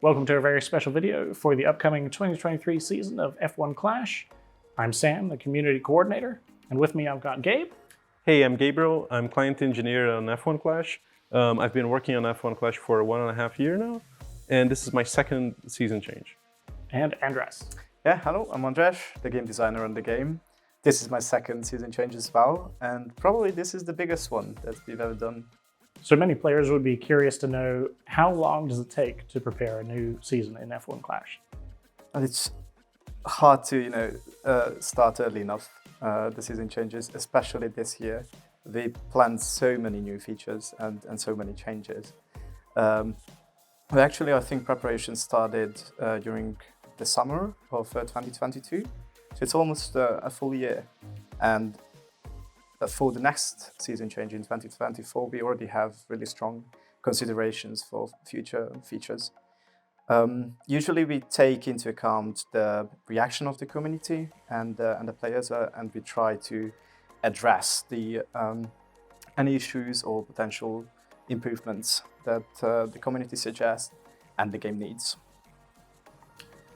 Welcome to a very special video for the upcoming 2023 season of F1 Clash. I'm Sam, the community coordinator, and with me I've got Gabe. Hey, I'm Gabriel. I'm client engineer on F1 Clash. I've been working on F1 Clash for 1.5 years now, and this is my second season change. And Andras. Yeah, hello, I'm Andras, the game designer on the game. This is my second season change as well, and probably this is the biggest one that we've ever done. So many players would be curious to know, how long does it take to prepare a new season in F1 Clash? And it's hard to, start early enough, the season changes, especially this year. We planned so many new features and so many changes. Actually, I think preparation started during the summer of 2022. So it's almost a full year. And for the next season change in 2024, we already have really strong considerations for future features. Usually we take into account the reaction of the community and the players, and we try to address the any issues or potential improvements that the community suggests and the game needs.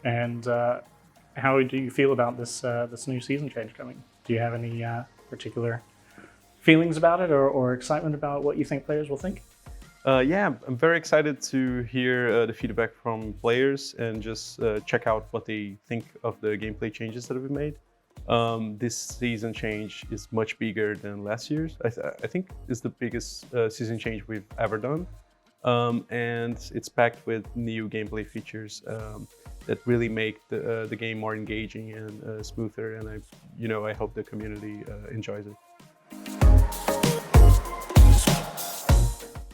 And how do you feel about this new season change coming? Do you have any particular feelings about it or excitement about what you think players will think? Yeah, I'm very excited to hear the feedback from players and just check out what they think of the gameplay changes that have been made. This season change is much bigger than last year's. I think it's the biggest season change we've ever done. And it's packed with new gameplay features that really make the game more engaging and smoother. And I hope the community enjoys it.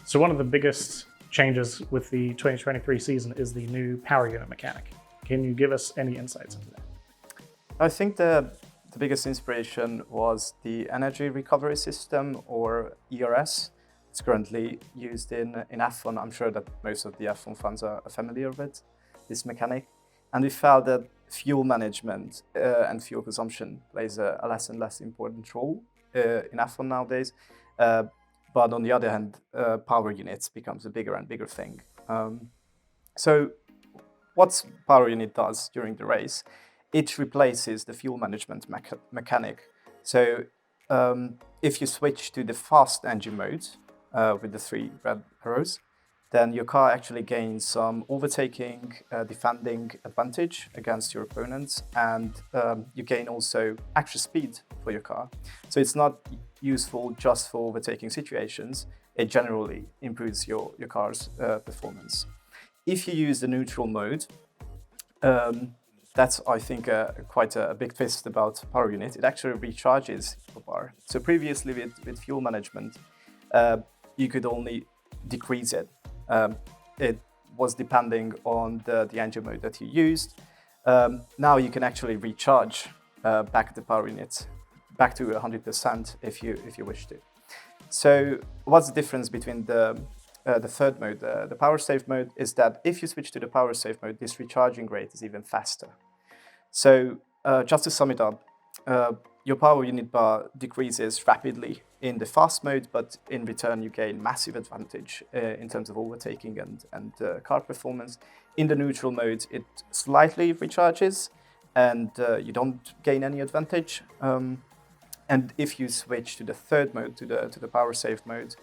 So one of the biggest changes with the 2023 season is the new power unit mechanic. Can you give us any insights into that? I think the biggest inspiration was the energy recovery system, or ERS. It's currently used in F1. I'm sure that most of the F1 fans are familiar with this mechanic. And we found that fuel management and fuel consumption plays a less and less important role in F1 nowadays. But on the other hand, power units becomes a bigger and bigger thing. So what power unit does during the race, it replaces the fuel management mechanic. So if you switch to the fast engine mode with the 3 red arrows, then your car actually gains some overtaking, defending advantage against your opponents, and you gain also extra speed for your car. So it's not useful just for overtaking situations. It generally improves your car's performance. If you use the neutral mode, that's, I think, quite a big twist about power unit. It actually recharges your car. So previously with fuel management, you could only decrease it. It was depending on the engine mode that you used. Now you can actually recharge back the power unit back to 100% if you wish to. So what's the difference between the third mode, the power save mode, is that if you switch to the power save mode, this recharging rate is even faster. So just to sum it up, your power unit bar decreases rapidly in the fast mode, but in return you gain massive advantage in terms of overtaking and car performance. In the neutral mode, it slightly recharges and you don't gain any advantage. And if you switch to the third mode, to the power save mode,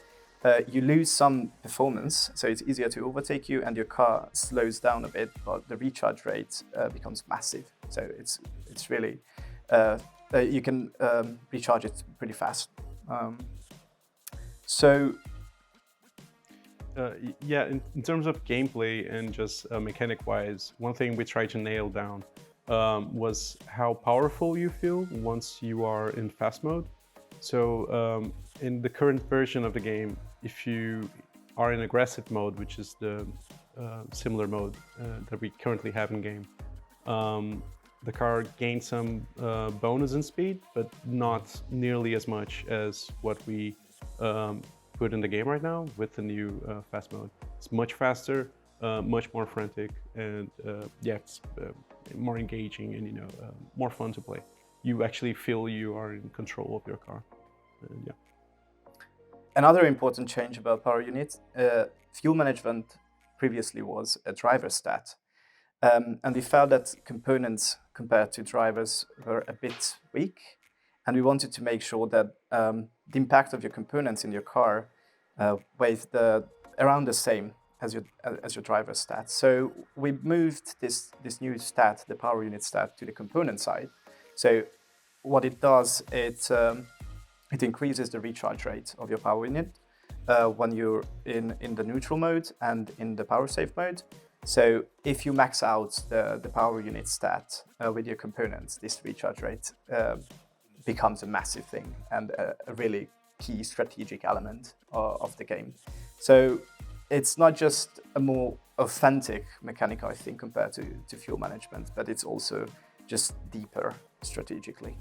you lose some performance, so it's easier to overtake you and your car slows down a bit, but the recharge rate becomes massive. So it's really, you can recharge it pretty fast. Yeah, in terms of gameplay and just mechanic-wise, one thing we tried to nail down was how powerful you feel once you are in fast mode. So in the current version of the game, if you are in aggressive mode, which is the similar mode that we currently have in game, the car gains some bonus in speed, but not nearly as much as what we put in the game right now with the new fast mode. It's much faster, much more frantic, and it's more engaging and more fun to play. You actually feel you are in control of your car. And, Another important change about power units, fuel management previously was a driver stat. And we felt that components compared to drivers were a bit weak. And we wanted to make sure that the impact of your components in your car weighs around the same as your driver stat. So we moved this new stat, the power unit stat, to the component side. So what it does, it increases the recharge rate of your power unit when you're in the neutral mode and in the power save mode. So if you max out the power unit stat with your components, this recharge rate becomes a massive thing and a really key strategic element of the game. So it's not just a more authentic mechanic, I think, compared to fuel management, but it's also just deeper strategically.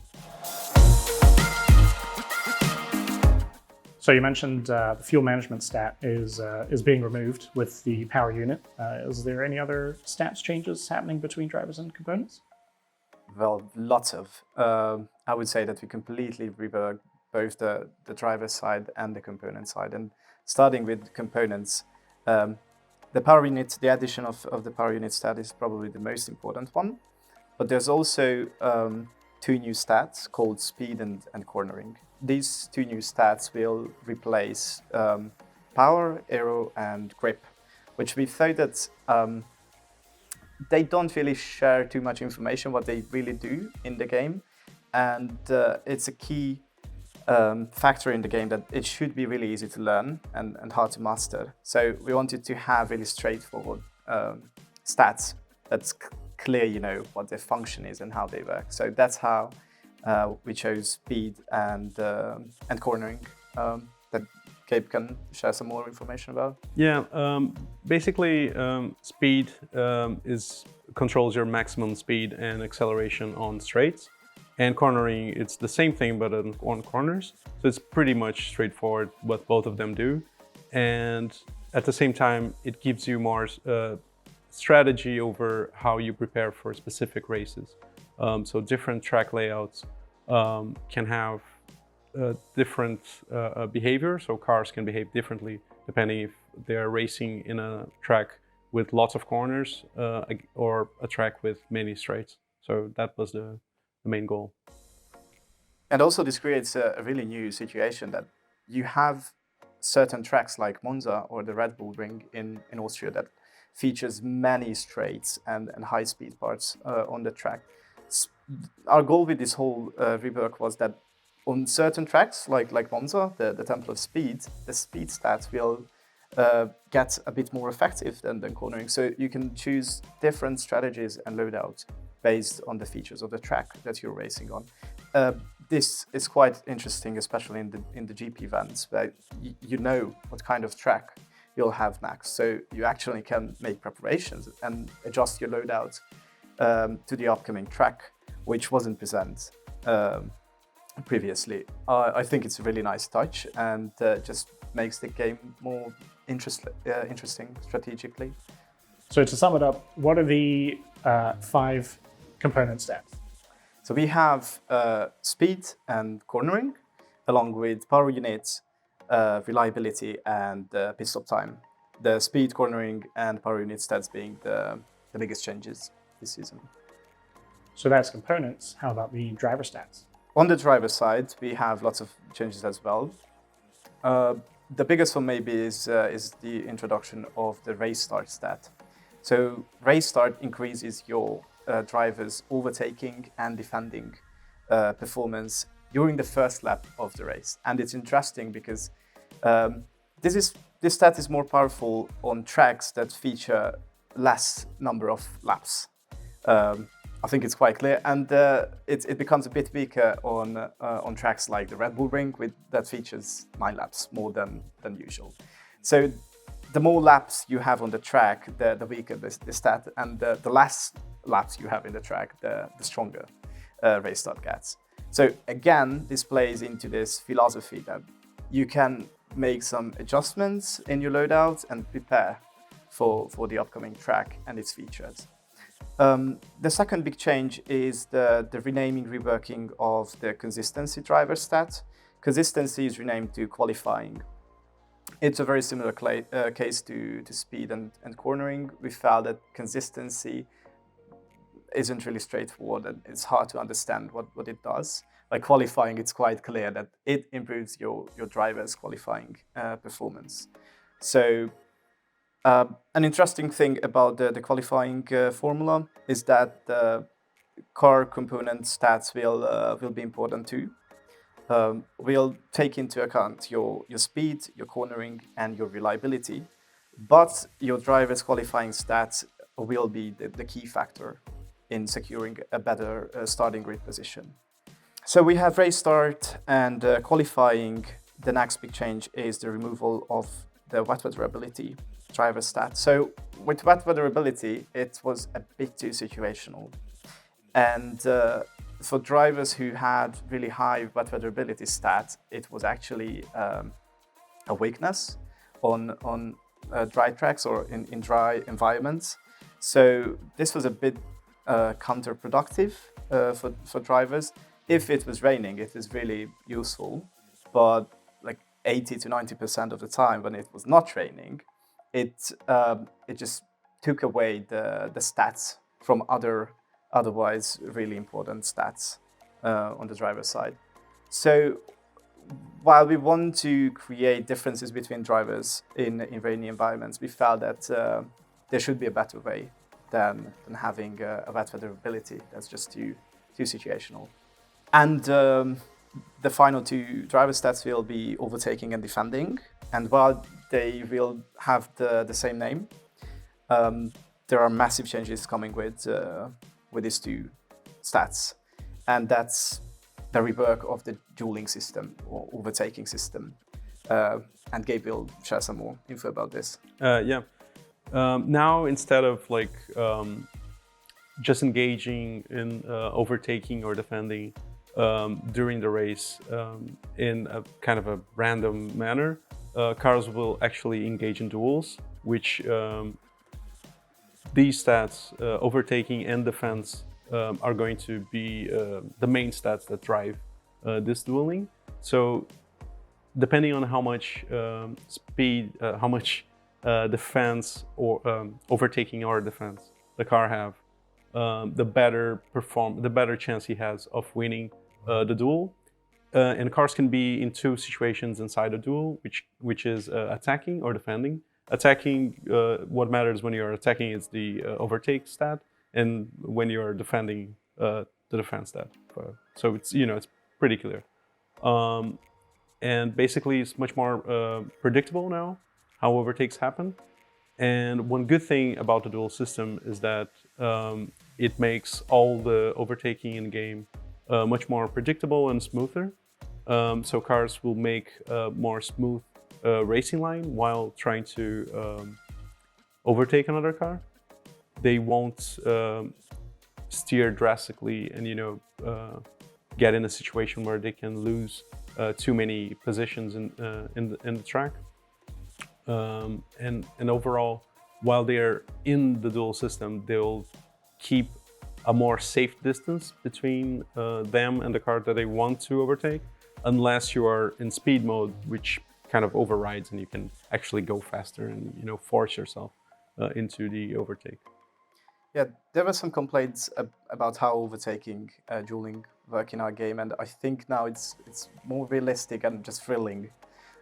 So you mentioned the fuel management stat is being removed with the power unit. Is there any other stats changes happening between drivers and components? Well, lots of. I would say that we completely reworked both the driver side and the component side. And starting with components, the power unit, the addition of the power unit stat is probably the most important one. But there's also two new stats called speed and cornering. These two new stats will replace power, aero, and grip, which we thought that they don't really share too much information what they really do in the game. And it's a key factor in the game that it should be really easy to learn and hard to master. So we wanted to have really straightforward stats that's clear, you know, what their function is and how they work. So that's how we chose speed and cornering that Gabe can share some more information about. Yeah, basically speed controls your maximum speed and acceleration on straights. And cornering, it's the same thing, but on corners. So it's pretty much straightforward what both of them do. And at the same time, it gives you more strategy over how you prepare for specific races. So different track layouts can have different behavior. So cars can behave differently depending if they're racing in a track with lots of corners or a track with many straights. So that was the main goal. And also this creates a really new situation that you have certain tracks like Monza or the Red Bull Ring in Austria that features many straights and high-speed parts on the track. Our goal with this whole rework was that on certain tracks like Monza, the Temple of Speed, the speed stats will get a bit more effective than cornering. So you can choose different strategies and loadouts based on the features of the track that you're racing on. This is quite interesting, especially in the GP events, where you know what kind of track you'll have next. So you actually can make preparations and adjust your loadout to the upcoming track, which wasn't present previously. I think it's a really nice touch and just makes the game more interesting strategically. So to sum it up, what are the 5 component stats? So we have speed and cornering, along with power units, reliability, and pit stop time. The speed, cornering, and power unit stats being the biggest changes this season. So that's components. How about the driver stats? On the driver side, we have lots of changes as well. The biggest one maybe is the introduction of the race start stat. So race start increases your driver's overtaking and defending performance during the first lap of the race. And it's interesting because this stat is more powerful on tracks that feature less number of laps. I think it's quite clear, and it becomes a bit weaker on tracks like the Red Bull Ring, that features 9 laps more than usual. So the more laps you have on the track, the weaker the stat, and the less laps you have in the track, the stronger race start gets. So again, this plays into this philosophy that you can make some adjustments in your loadout and prepare for the upcoming track and its features. The second big change is the renaming, reworking of the consistency driver stat. Consistency is renamed to qualifying. it's a very similar case to speed and cornering. We found that consistency isn't really straightforward, and it's hard to understand what it does. By qualifying, it's quite clear that it improves your driver's qualifying performance. So an interesting thing about the qualifying formula is that the car component stats will be important too. We'll take into account your speed, your cornering, and your reliability, but your driver's qualifying stats will be the key factor in securing a better starting grid position. So we have race start and qualifying. The next big change is the removal of the wet weather ability driver stat. So with wet weather ability, it was a bit too situational. And for drivers who had really high wet weather ability stats, it was actually a weakness on dry tracks or in dry environments. So this was a bit counterproductive for drivers. If it was raining, it is really useful, but like 80 to 90% of the time when it was not raining, it just took away the stats from otherwise really important stats on the driver's side. So while we want to create differences between drivers in rainy environments, we felt that there should be a better way than having a wet weather ability that's just too situational. And the final two driver stats will be overtaking and defending. And while they will have the same name, there are massive changes coming with these two stats. And that's the rework of the dueling system or overtaking system. And Gabe will share some more info about this. Now, instead of just engaging in overtaking or defending during the race in a kind of a random manner, cars will actually engage in duels, which these stats, overtaking and defense, are going to be the main stats that drive this dueling. So depending on how much speed, how much defense or overtaking or defense the car have, the better chance he has of winning the duel. And cars can be in two situations inside a duel, which is attacking or defending. Attacking, what matters when you're attacking is the overtake stat, and when you're defending, the defense stat. So it's pretty clear. And basically, it's much more predictable now how overtakes happen. And one good thing about the duel system is that it makes all the overtaking in game much more predictable and smoother. So cars will make a more smooth racing line while trying to overtake another car. They won't steer drastically and get in a situation where they can lose too many positions in the track. And overall, while they're in the duel system, they'll keep a more safe distance between them and the car that they want to overtake, unless you are in speed mode, which kind of overrides and you can actually go faster and force yourself into the overtake. Yeah, there were some complaints about how overtaking dueling work in our game, and I think now it's more realistic and just thrilling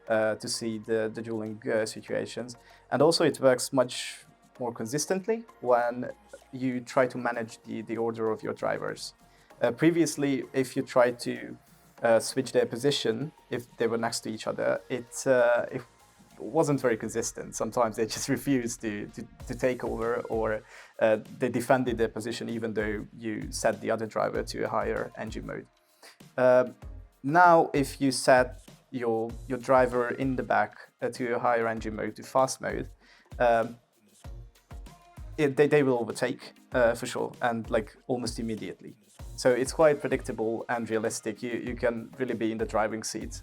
to see the dueling situations. And also it works much more consistently when you try to manage the order of your drivers. Previously, if you tried to switch their position, if they were next to each other, it wasn't very consistent. Sometimes they just refused to take over, or they defended their position even though you set the other driver to a higher engine mode. Now, if you set your driver in the back to a higher engine mode, to fast mode, they will overtake for sure, and almost immediately. So it's quite predictable and realistic. You can really be in the driving seat,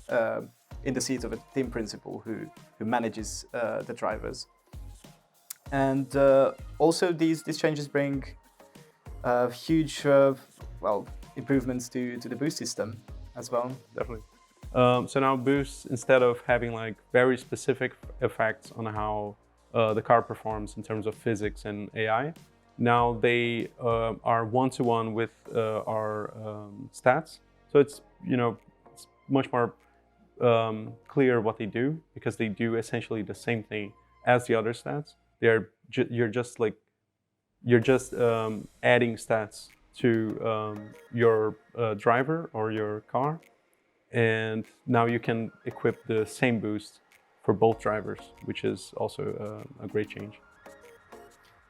in the seat of a team principal who manages the drivers. And also these changes bring huge improvements to the boost system as well. Definitely. So now boosts, instead of having like very specific effects on how the car performs in terms of physics and AI, now they are one-to-one with our stats. So it's, it's much more clear what they do, because they do essentially the same thing as the other stats. You're just adding stats to your driver or your car, and now you can equip the same boost for both drivers, which is also a great change.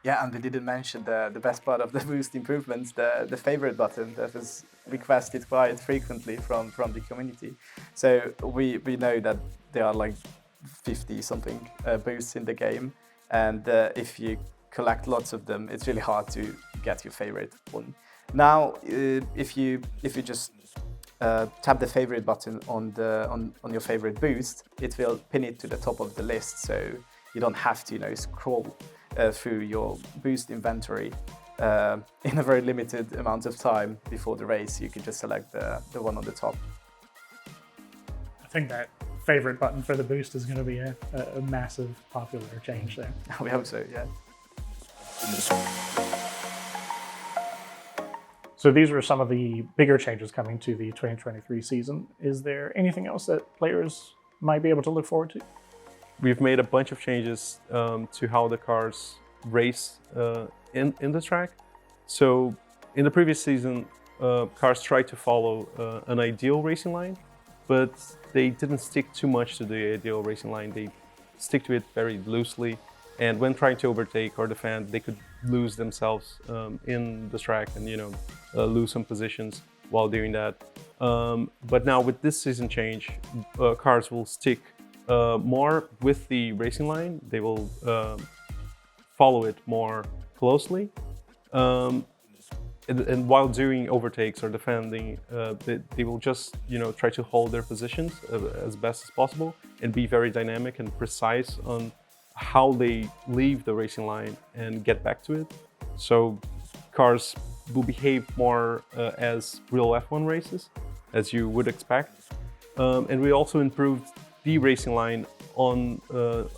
Yeah, and we didn't mention the best part of the boost improvements, the favorite button that was requested quite frequently from the community. So we know that there are like 50 something boosts in the game, and if you collect lots of them, it's really hard to get your favorite one. Now, if you just tap the favorite button on your favorite boost, it will pin it to the top of the list, so you don't have to scroll through your boost inventory in a very limited amount of time before the race. You can just select the one on the top. I think that favorite button for the boost is going to be a massive popular change there. We hope so, yeah. So these were some of the bigger changes coming to the 2023 season. Is there anything else that players might be able to look forward to? We've made a bunch of changes to how the cars race in the track. So in the previous season, cars tried to follow an ideal racing line, but they didn't stick too much to the ideal racing line. They stick to it very loosely, and when trying to overtake or defend, they could lose themselves in the track and lose some positions while doing that. But now with this season change, cars will stick more with the racing line. They will follow it more closely, and while doing overtakes or defending, they will just try to hold their positions as best as possible and be very dynamic and precise on how they leave the racing line and get back to it. So cars will behave more as real F1 races, as you would expect. And we also improved the racing line on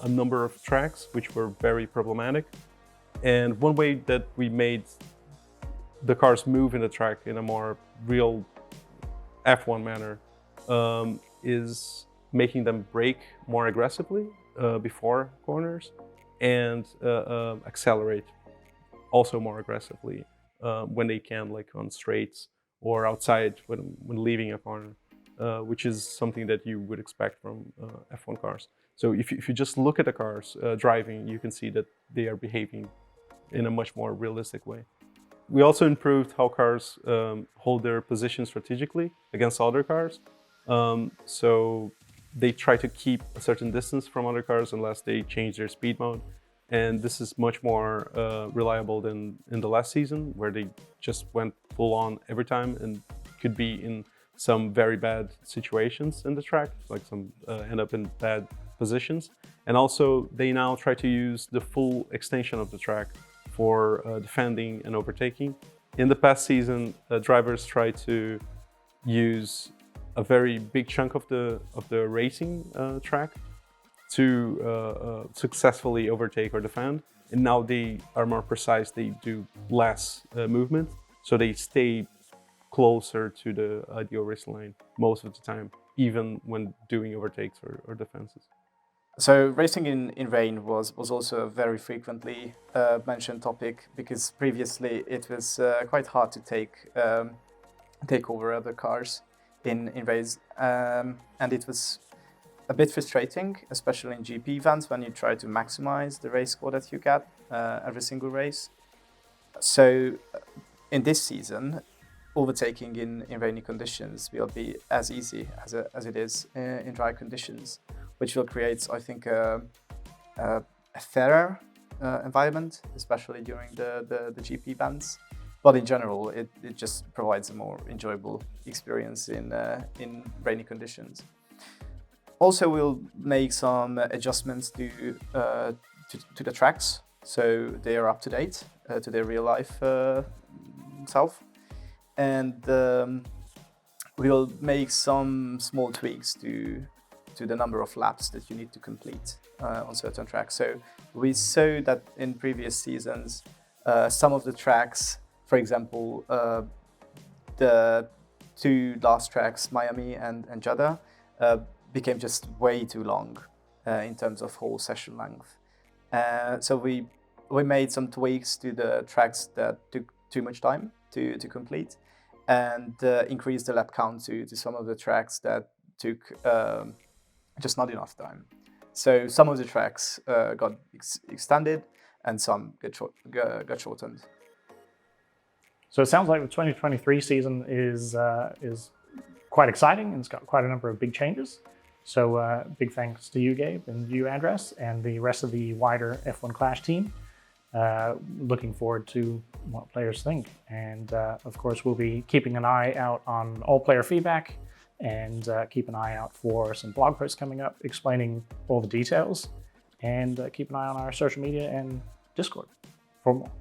a number of tracks, which were very problematic. And one way that we made the cars move in the track in a more real F1 manner is making them brake more aggressively before corners and accelerate also more aggressively when they can, like on straights or outside when leaving a corner, which is something that you would expect from F1 cars. So if you just look at the cars driving, you can see that they are behaving in a much more realistic way. We also improved how cars hold their position strategically against other cars. So they try to keep a certain distance from other cars unless they change their speed mode. And this is much more reliable than in the last season, where they just went full on every time and could be in some very bad situations in the track, like some end up in bad positions. And also they now try to use the full extension of the track for defending and overtaking. In the past season, drivers tried to use a very big chunk of the racing track to successfully overtake or defend. And now they are more precise. They do less movement, so they stay closer to the ideal racing line most of the time, even when doing overtakes or defenses. So racing in rain was also a very frequently mentioned topic, because previously it was quite hard to take over other cars in race, and it was a bit frustrating, especially in GP events, when you try to maximize the race score that you get every single race. So in this season, overtaking in rainy conditions will be as easy as it is in dry conditions, which will create, I think, a fairer environment, especially during the GP events. But in general, it just provides a more enjoyable experience in rainy conditions. Also, we'll make some adjustments to the tracks, so they are up to date to their real life self. And we will make some small tweaks to the number of laps that you need to complete on certain tracks. So we saw that in previous seasons, some of the tracks, for example, the 2 last tracks, Miami and Jeddah, became just way too long in terms of whole session length. So we made some tweaks to the tracks that took too much time to complete, and increased the lap count to some of the tracks that took just not enough time. So some of the tracks got extended, and some got shortened. So it sounds like the 2023 season is quite exciting, and it's got quite a number of big changes. So big thanks to you, Gabe, and you, Andras, and the rest of the wider F1 Clash team. Looking forward to what players think. And of course, we'll be keeping an eye out on all player feedback, and keep an eye out for some blog posts coming up explaining all the details. And keep an eye on our social media and Discord for more.